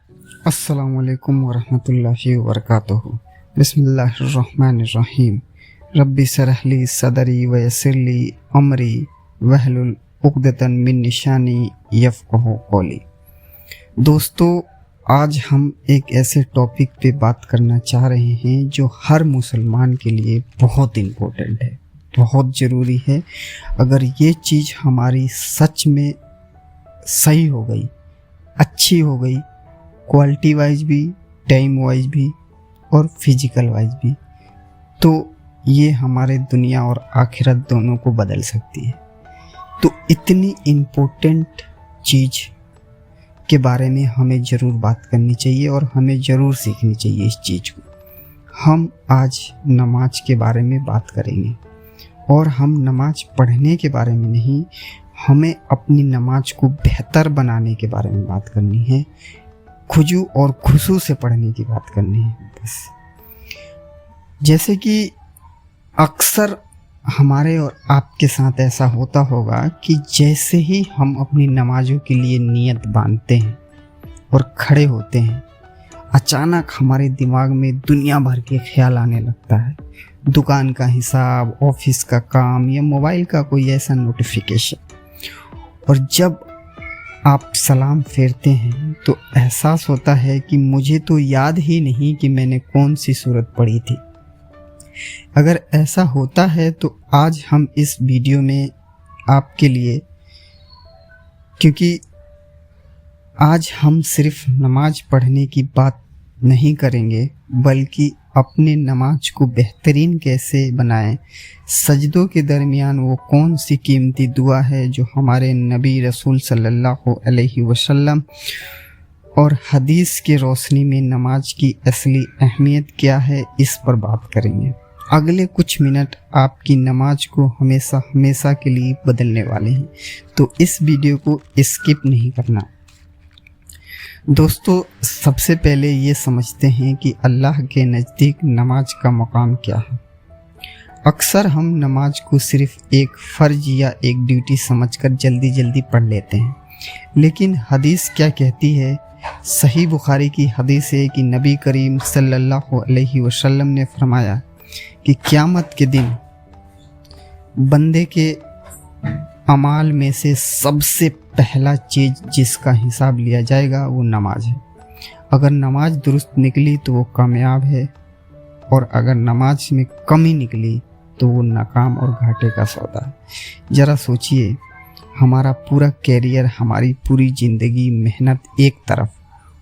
अस्सलामु अलैकुम वरहमतुल्लाहि वबरकातुहू। बिस्मिल्लाहिर्रहमानिर्रहीम। रब्बी शरह ली सदरी व यस्सिर ली अमरी वहलुल उक़दतन मिन लिसानी यफ़क़हू क़ौली। दोस्तों, आज हम एक ऐसे टॉपिक पे बात करना चाह रहे हैं जो हर मुसलमान के लिए बहुत इम्पोर्टेंट है, बहुत ज़रूरी है। अगर ये चीज़ हमारी सच में सही हो गई, अच्छी हो गई, क्वालिटी वाइज भी, टाइम वाइज भी और फिजिकल वाइज भी, तो ये हमारे दुनिया और आखिरत दोनों को बदल सकती है। तो इतनी इम्पोर्टेंट चीज़ के बारे में हमें ज़रूर बात करनी चाहिए और हमें ज़रूर सीखनी चाहिए इस चीज़ को। हम आज नमाज के बारे में बात करेंगे और हम नमाज पढ़ने के बारे में नहीं, हमें अपनी नमाज को बेहतर बनाने के बारे में बात करनी है, खुजू और खुशू से पढ़ने की बात करनी है बस। जैसे कि अक्सर हमारे और आपके साथ ऐसा होता होगा कि जैसे ही हम अपनी नमाजों के लिए नियत बांधते हैं और खड़े होते हैं, अचानक हमारे दिमाग में दुनिया भर के ख्याल आने लगता है। दुकान का हिसाब, ऑफिस का काम या मोबाइल का कोई ऐसा नोटिफिकेशन। और जब आप सलाम फेरते हैं तो एहसास होता है कि मुझे तो याद ही नहीं कि मैंने कौन सी सूरत पढ़ी थी। अगर ऐसा होता है तो आज हम इस वीडियो में आपके लिए, क्योंकि आज हम सिर्फ नमाज पढ़ने की बात नहीं करेंगे बल्कि अपने नमाज को बेहतरीन कैसे बनाएं, सजदों के दरमियान वो कौन सी कीमती दुआ है जो हमारे नबी रसूल सल्लल्लाहु अलैहि वसल्लम और हदीस की रोशनी में नमाज की असली अहमियत क्या है, इस पर बात करेंगे। अगले कुछ मिनट आपकी नमाज को हमेशा हमेशा के लिए बदलने वाले हैं, तो इस वीडियो को स्किप नहीं करना। दोस्तों, सबसे पहले ये समझते हैं कि अल्लाह के नज़दीक नमाज का मकाम क्या है। अक्सर हम नमाज को सिर्फ एक फ़र्ज या एक ड्यूटी समझकर जल्दी जल्दी पढ़ लेते हैं, लेकिन हदीस क्या कहती है? सही बुखारी की हदीस है कि नबी करीम सल्लल्लाहु अलैहि वसल्लम ने फरमाया कि क़यामत के दिन बंदे के अमाल में से सबसे पहला चीज़ जिसका हिसाब लिया जाएगा वो नमाज है। अगर नमाज दुरुस्त निकली तो वो कामयाब है, और अगर नमाज में कमी निकली तो वो नाकाम और घाटे का सौदा है। ज़रा सोचिए, हमारा पूरा कैरियर, हमारी पूरी ज़िंदगी, मेहनत एक तरफ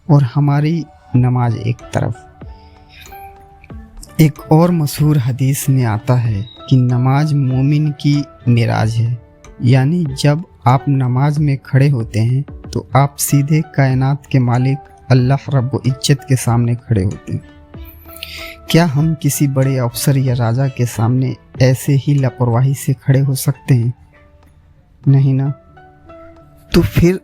और हमारी नमाज एक तरफ। एक और मशहूर हदीस में आता है कि नमाज मोमिन की मिराज है, यानी जब आप नमाज में खड़े होते हैं तो आप सीधे कायनात के मालिक अल्लाह रब्बुल इज्जत के सामने खड़े होते हैं। क्या हम किसी बड़े अफसर या राजा के सामने ऐसे ही लापरवाही से खड़े हो सकते हैं? नहीं ना। तो फिर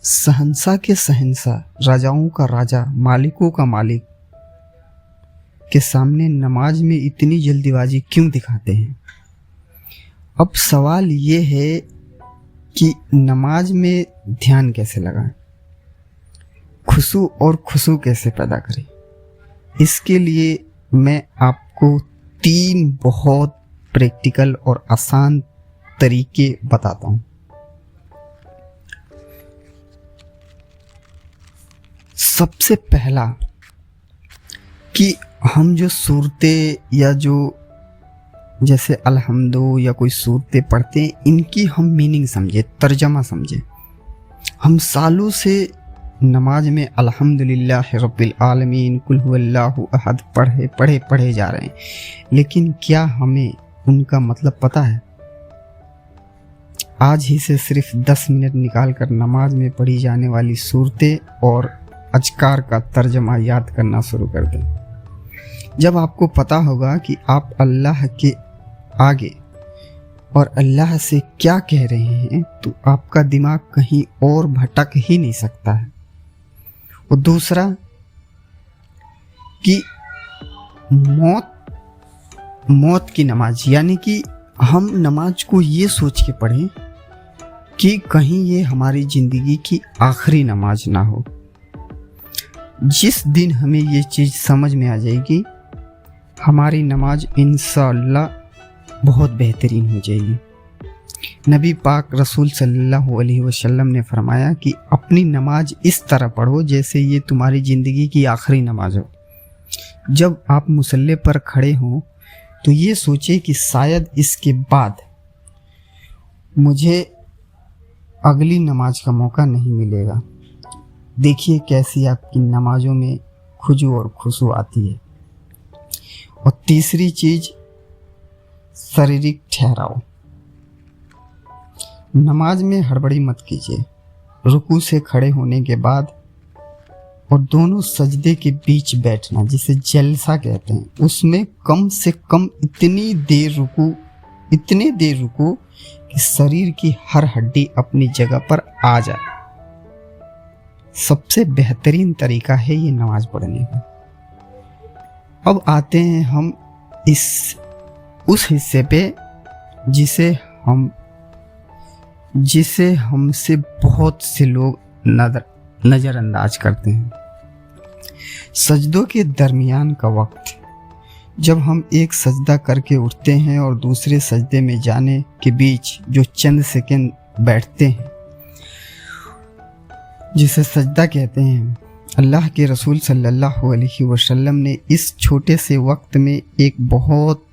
शहंशाह के शहंशाह, राजाओं का राजा, मालिकों का मालिक के सामने नमाज में इतनी जल्दीबाजी क्यों दिखाते हैं? अब सवाल ये है कि नमाज में ध्यान कैसे लगाएं, खुशू और खुशू कैसे पैदा करें। इसके लिए मैं आपको 3 बहुत प्रैक्टिकल और आसान तरीके बताता हूँ। सबसे पहला कि हम जो सूरतें या जो जैसे अलहम्दु या कोई सूरतें पढ़ते हैं, इनकी हम मीनिंग समझे, तर्जमा समझे। हम सालों से नमाज में अल्हम्दुलिल्लाह रब्बिल आलमीन कुल हुवल्लाहु अहद पढ़े जा रहे हैं, लेकिन क्या हमें उनका मतलब पता है? आज ही से सिर्फ 10 मिनट निकाल कर नमाज में पढ़ी जाने वाली सूरतें और अज़कार का तर्जमा याद करना शुरू कर दें। जब आपको पता होगा कि आप अल्लाह के आगे और अल्लाह से क्या कह रहे हैं, तो आपका दिमाग कहीं और भटक ही नहीं सकता है। और दूसरा कि मौत की नमाज, यानी कि हम नमाज को ये सोच के पढ़ें कि कहीं ये हमारी ज़िंदगी की आखिरी नमाज ना हो, जिस दिन हमें ये चीज़ समझ में आ जाएगी, हमारी नमाज इंशाअल्लाह बहुत बेहतरीन हो जाएगी। नबी पाक रसूल सल्लल्लाहु अलैहि वसल्लम ने फरमाया कि अपनी नमाज इस तरह पढ़ो जैसे ये तुम्हारी ज़िंदगी की आखिरी नमाज हो। जब आप मुसल्ले पर खड़े हों तो ये सोचे कि शायद इसके बाद मुझे अगली नमाज का मौका नहीं मिलेगा। देखिए कैसी आपकी नमाजों में खुजू और खुशू आती है। और तीसरी चीज़, शारीरिक ठहराव। नमाज में हड़बड़ी मत कीजिए। रुकू से खड़े होने के बाद और दोनों सजदे के बीच बैठना, जिसे जलसा कहते हैं, उसमें कम से कम इतनी देर रुको कि शरीर की हर हड्डी अपनी जगह पर आ जाए। सबसे बेहतरीन तरीका है ये नमाज पढ़ने का। अब आते हैं हम उस हिस्से पे जिसे हमसे बहुत से लोग नज़रअंदाज करते हैं। सजदों के दरमियान का वक्त, जब हम एक सजदा करके उठते हैं और दूसरे सजदे में जाने के बीच जो चंद सेकंड बैठते हैं, जिसे सजदा कहते हैं, अल्लाह के रसूल सल्लल्लाहु अलैहि वसल्लम ने इस छोटे से वक्त में एक बहुत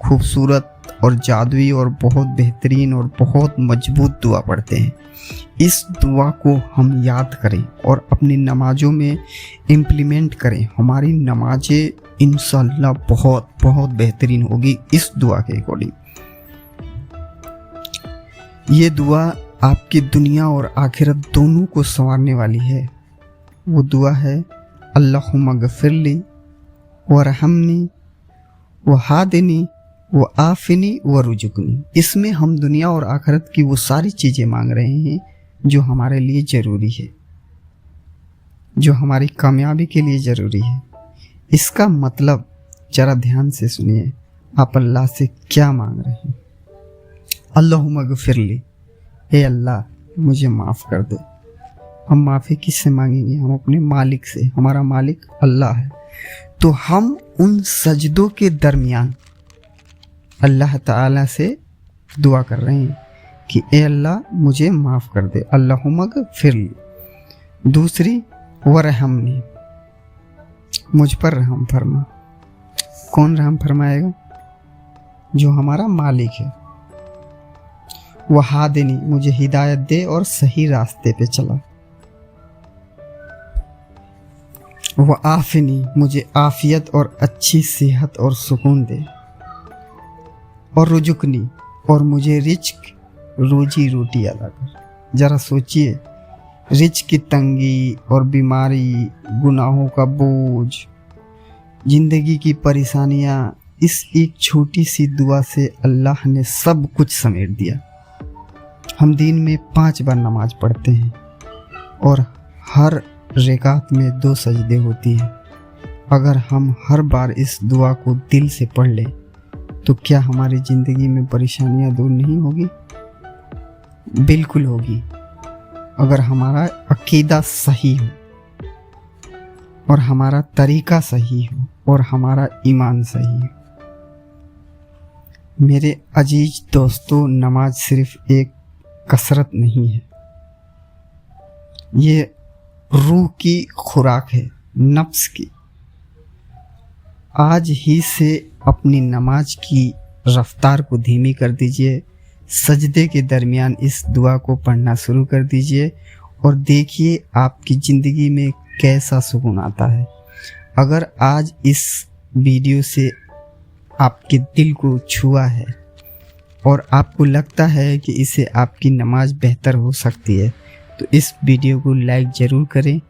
खूबसूरत और जादुई और बहुत बेहतरीन और बहुत मजबूत दुआ पढ़ते हैं। इस दुआ को हम याद करें और अपनी नमाजों में इम्प्लीमेंट करें। हमारी नमाजें इंशाअल्लाह बहुत बहुत बेहतरीन होगी इस दुआ के अकॉर्डिंग। ये दुआ आपकी दुनिया और आखिरत दोनों को संवारने वाली है। वो दुआ है, अल्लाहुम्मा गफिरली वरहमनी वहादिनी वो आफिनी व रुजुकनी। इसमें हम दुनिया और आखिरत की वो सारी चीज़ें मांग रहे हैं जो हमारे लिए ज़रूरी है, जो हमारी कामयाबी के लिए ज़रूरी है। इसका मतलब ज़रा ध्यान से सुनिए, आप अल्लाह से क्या मांग रहे हैं। अल्लाहुम्मा गफिरली, हे अल्लाह मुझे माफ़ कर दे। हम माफ़ी किससे मांगेंगे? हम अपने मालिक से। हमारा मालिक अल्लाह है। तो हम उन सजदों के दरमियान अल्लाह ताला से दुआ कर रहे हैं कि ए अल्लाह मुझे माफ़ कर दे, अल्लाहुम्मा गफिरली। दूसरी, वरहमनी, मुझ पर रहम फरमा। कौन रहम फरमाएगा? जो हमारा मालिक है। वहादिनी, मुझे हिदायत दे और सही रास्ते पे चला। वह आफिनी, मुझे आफियत और अच्छी सेहत और सुकून दे। और रुजुकनी, और मुझे रिज्क रोजी रोटी अदा कर। ज़रा सोचिए, रिज्क की तंगी और बीमारी, गुनाहों का बोझ, ज़िंदगी की परेशानियाँ, इस एक छोटी सी दुआ से अल्लाह ने सब कुछ समेट दिया। हम दिन में 5 बार नमाज पढ़ते हैं और हर रकात में 2 सजदे होती हैं। अगर हम हर बार इस दुआ को दिल से पढ़ लें तो क्या हमारी ज़िंदगी में परेशानियां दूर नहीं होगी? बिल्कुल होगी, अगर हमारा अकीदा सही हो और हमारा तरीका सही हो और हमारा ईमान सही हो। मेरे अजीज दोस्तों, नमाज सिर्फ एक कसरत नहीं है, ये रूह की खुराक है, नफ्स की। आज ही से अपनी नमाज की रफ्तार को धीमी कर दीजिए। सजदे के दरमियान इस दुआ को पढ़ना शुरू कर दीजिए और देखिए आपकी ज़िंदगी में कैसा सुकून आता है। अगर आज इस वीडियो से आपके दिल को छुआ है और आपको लगता है कि इससे आपकी नमाज बेहतर हो सकती है, तो इस वीडियो को लाइक ज़रूर करें।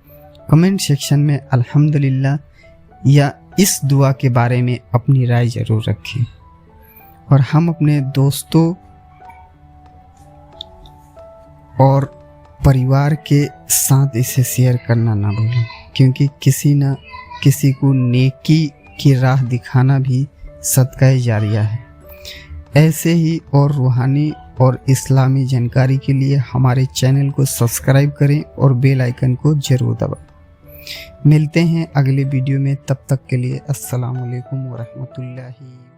कमेंट सेक्शन में अल्हम्दुलिल्लाह या इस दुआ के बारे में अपनी राय ज़रूर रखें और हम अपने दोस्तों और परिवार के साथ इसे शेयर करना ना भूलें, क्योंकि किसी न किसी को नेकी की राह दिखाना भी सदका जारिया है। ऐसे ही और रूहानी और इस्लामी जानकारी के लिए हमारे चैनल को सब्सक्राइब करें और बेल आइकन को ज़रूर दबाएं। मिलते हैं अगले वीडियो में, तब तक के लिए अस्सलाम वालेकुम व रहमतुल्लाहि।